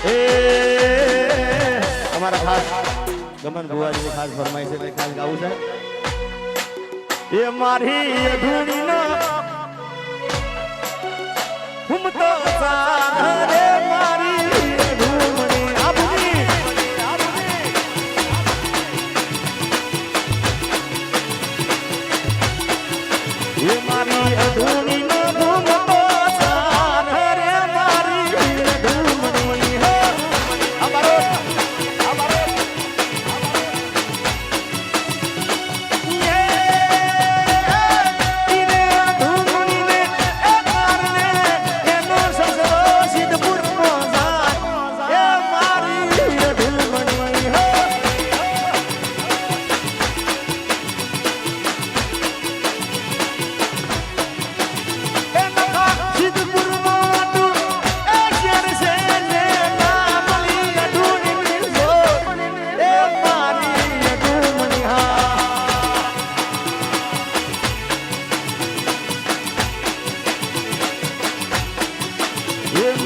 એ અમારા ખાસ ગમન ભુવાજી ખાસ ફરમાઈ છે એટલે ખાસ ગાવું છે એ મારી અધૂરી ના હુમ તો સારે મારી અધૂરી આપની એ મારી અધૂરી ના હુમ તો સારે મારી અધૂરી હો અમારો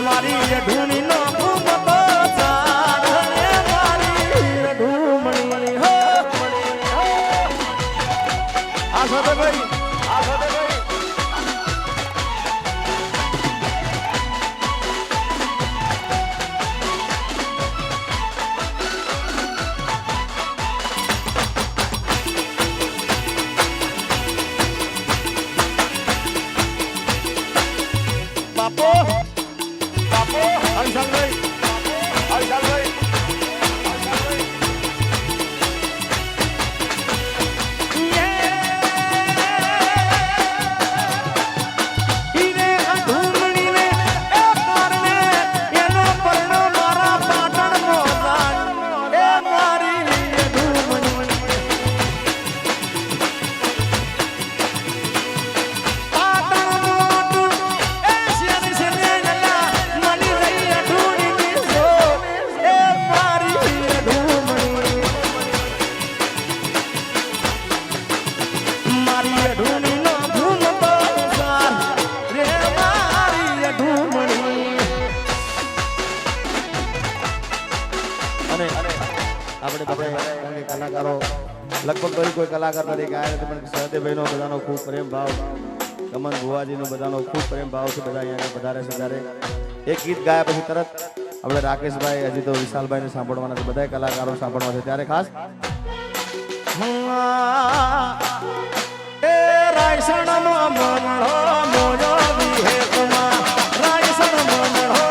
મારી અઢૂણી નો ઘૂમતો ચાર રે મારી અઢૂમણી હો આ સાથે ભાઈ બાપો Alexandre કલાકારો લગભગ કોઈ કલાકાર નથી ગાય પણ સહદેવભાઈનો બધાનો ખૂબ પ્રેમ ભાવ ગમન ભુવાજીનો બધાનો ખૂબ પ્રેમ ભાવ છે બધા અહીંયા વધારે વધારે એક ગીત ગાયા પછી તરત આપણે રાકેશભાઈ હજી તો વિશાલભાઈને સાંભળવાના છે બધા કલાકારો સાંભળવા છે ત્યારે ખાસ એ રાયસણનો મનડો મોજો વિહેતમાં રાયસણ મનડો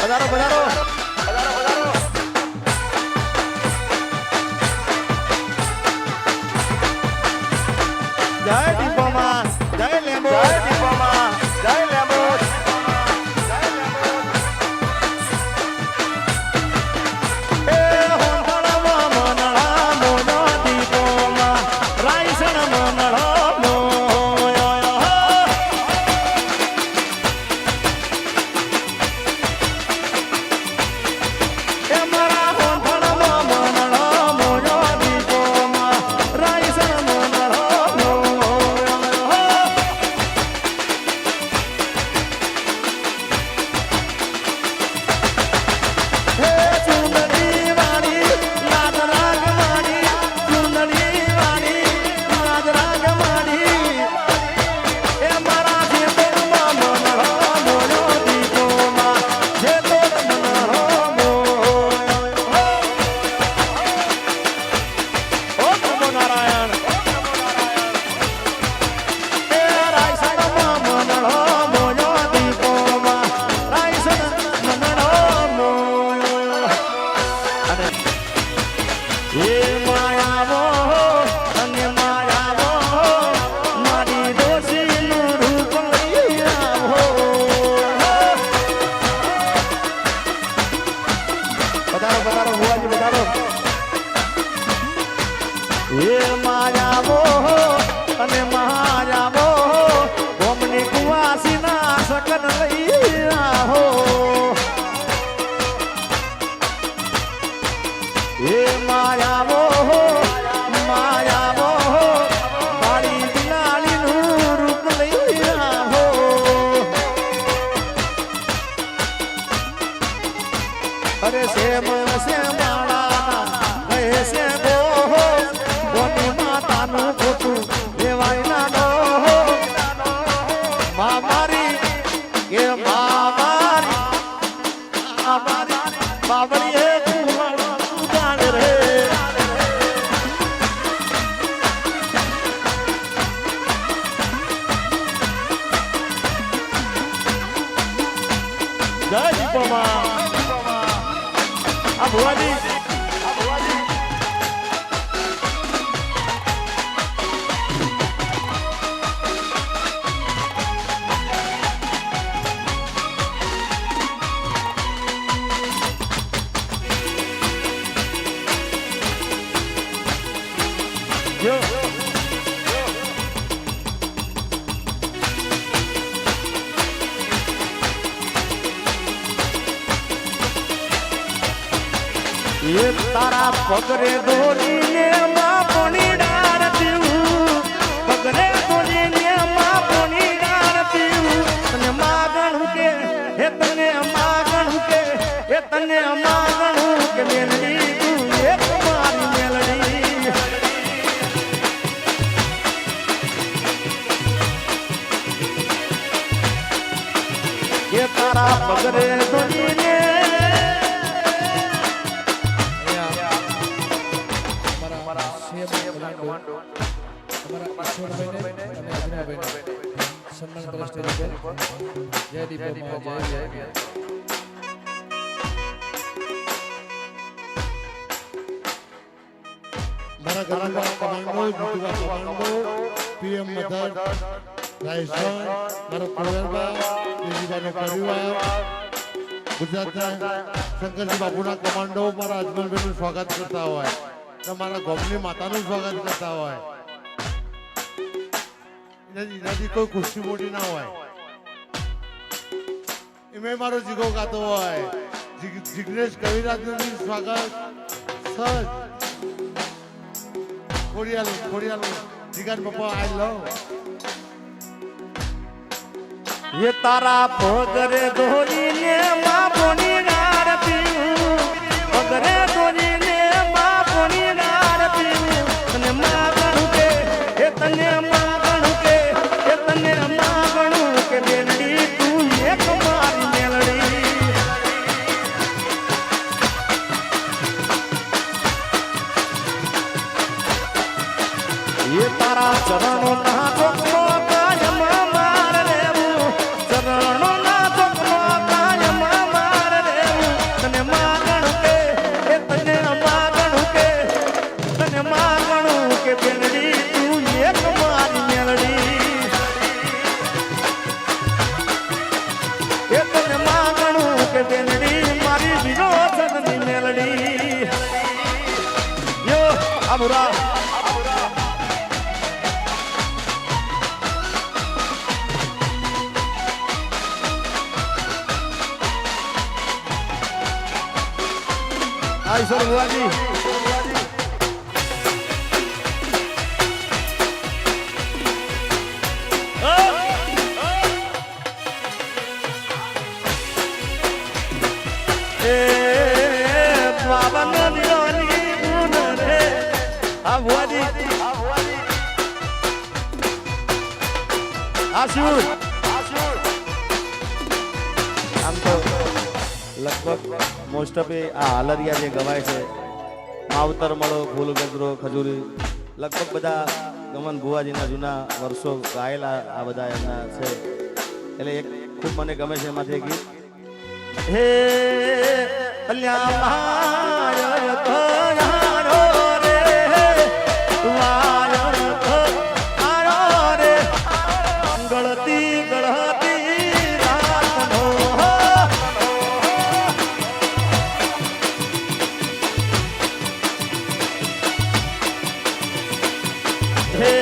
પધારો પધારો જય દીપોમાં જય લેમ્બો જય દીપોમાં જય લેમ્બો એ હોંધળવા મનળા મોનો દીપોમાં રાયસણ મનળો એ માયાવો અને માયાવો મારી દોષીનું રૂપ લઈ આવો. પધારો પધારો ભુવાજી પધારો. એ માયાવો અને માયાવો ગોમની કુવાસીના સકન લઈ આવો. એ માયાવો માયાવો મારી બિલાડીનું રૂપ લઈ આવો. અરે શેમ માળા કહે છે ગો કોની માતાનું ખોટું લેવાય ના દો. મા મારી કે મા મારી બાબરી જય દીપોમાં આ ભુવાજી એ તારા પગરે દોરીને બાપોની ડાર પીવું. પગરે દોરીને બાપોની ડાર પીવું. તને માગણું કે હે તને માગણું કે હે તને માગણું કે મેલડી તું એક મારી મેલડી. એ તારા પગરે દોરીને જય દીપોમાં જય જય. મારા ઘરના કમાન્ડો જીતુવા કમાન્ડો પીએમ મધર રાયસન મારો પરિવાર દેવીબાનો પરિવાર ગુજરાતના શંકરજી બાપુના કમાન્ડો મારા અજમલભાઈનું સ્વાગત કરતા હોય તો મારા ગોમની માતાનું સ્વાગત કરતા હોય. એનાથી કોઈ ખુશી મોટી ના હોય. એમાં મારો જીગો ગાતો હોય. જિગ્નેશ કવિરાજનું સ્વાગત સર ખોડિયાલ જીગાન પપ્પા આઈ લવ. એ તારા પગરે દોરીને બાપોની ડાર પીવું. પગરે દોરીને બાપોની ડાર પીવું. તને માગણું કે એ તને માગણું કે એ તને માગણું કે મેલડી તું એક મારી મેલડી. એ તારા ચરણો ના ચોકનો કાયમ માર રેવું. ચરણો ના ચોકનો કાયમ માર રેવું. તને માગણું કે એ તને માગણું કે તને માગણું કે મેલડી તું એક મારી મેલડી. એ તને માગણું કે મેલડી મારી વિરોધની મેલડી. યો આબુરા આઈ સર ભુવાજી એ બાબન દિવાની ગુણ રે આ ભુવાજી આશુર આમ તો લગભગ મોસ્ટ ઓફ આ હાલરિયા જે ગવાય છે માવતર મળો ફૂલ ગજરો ખજૂરી લગભગ બધા ગમન ભુવાજીના જૂના વર્ષો ગાયેલા આ બધા એમના છે. એટલે એક ખૂબ મને ગમે છે એમાંથી એક ગીત હે અલ્યા માય કયારો હે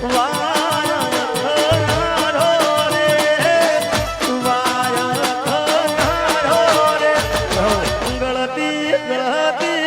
વાયા ખરારો રે વાયા ખરારો રે ગળતી ગળતી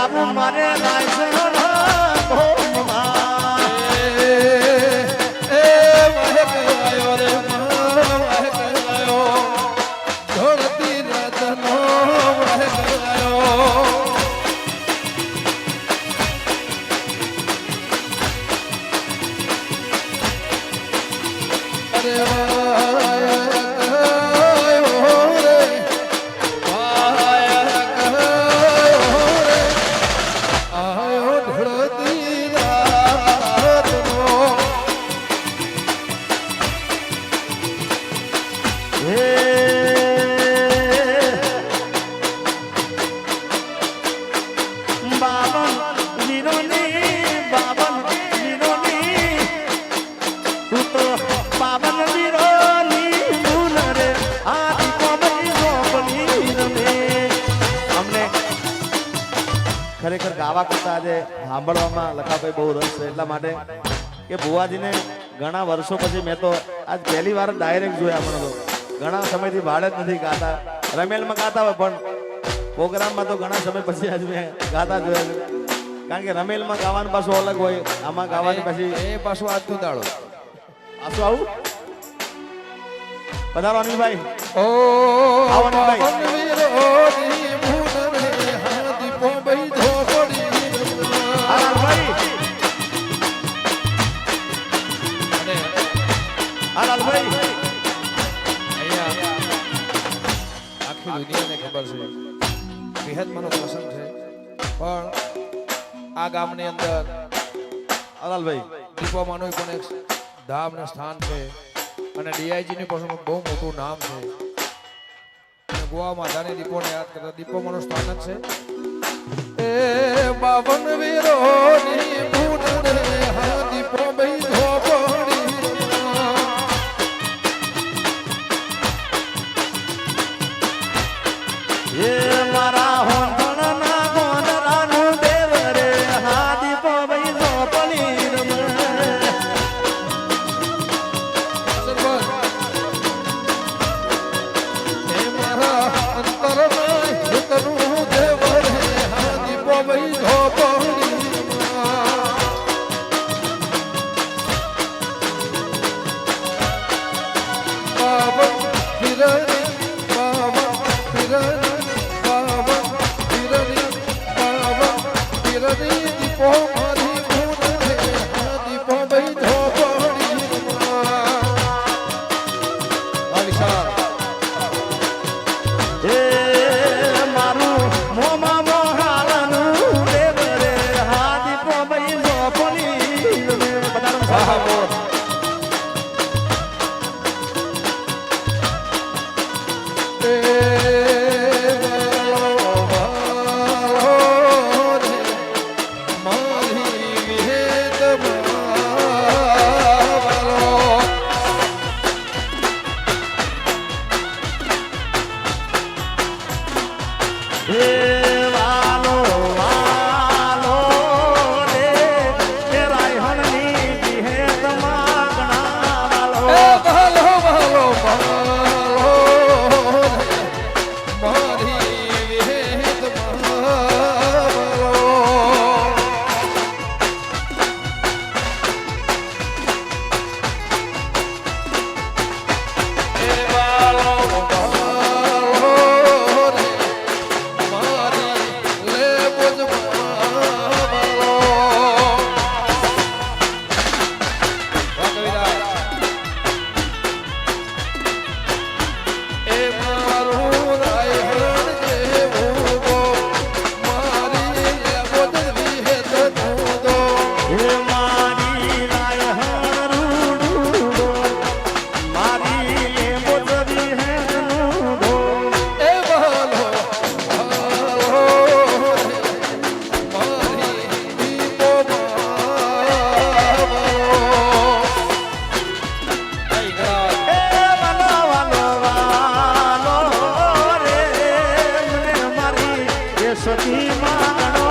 રાતનો મારે ખરેખર ગાવા કરતા આજે સાંભળવામાં લખાભાઈ બહુ રસ છે એટલા માટે કે ભુવાજીને ઘણા વર્ષો પછી મેં તો આજ પહેલી વાર ડાયરેક્ટ જોયા મને તો ઘણા સમયથી ભાડે જ નથી ગાતા રમેલમાં ગાતા હોય પણ પ્રોગ્રામમાં તો ઘણા સમય પછી આજ મેં ગાતા જોયા છે કારણ કે રમેલમાં ગાવાનું પાછું અલગ હોય આમાં ગાવાની પછી એ પાછું આજનો દાડો પાછું આવું પધારો અનિલભાઈ ઓ આવો અનિલભાઈ આખી દુનિયાને ખબર છે વિહતમાનો પ્રસંગ છે પણ આ ગામની અંદર અલાલભાઈ દીપોમાનું પણ એક ધામ ને સ્થાન છે અને ડીઆઈજી ની પણ બહુ મોટું નામ છે અને ગોવા માતાને દીપોને યાદ કરતા દીપોમાનું સ્થાન જ છે એ બાવન વીરોની ભૂનને હા દીપો બેઠો પડી એ મારા હોંધણના ગોંદરાનું દેવ રે હા દીપો ભાઈ ઝોપડી રમે એ મારા અંતરમાં હિતનું દેવ રે હા દીપો ભાઈ ઝોપડી બાબા ફિરની બાબા ફિરની બાબા ફિરની બાબા ફિરની દીપો મારી ભૂન રે હા દીપો ભાઈ ઝોપડી એ મારું મોમાં મોહાલનું દેવ રે હા દીપો ભાઈ ઝોપડી રમે બધાનો સાહો મારી સરસ્વતી માં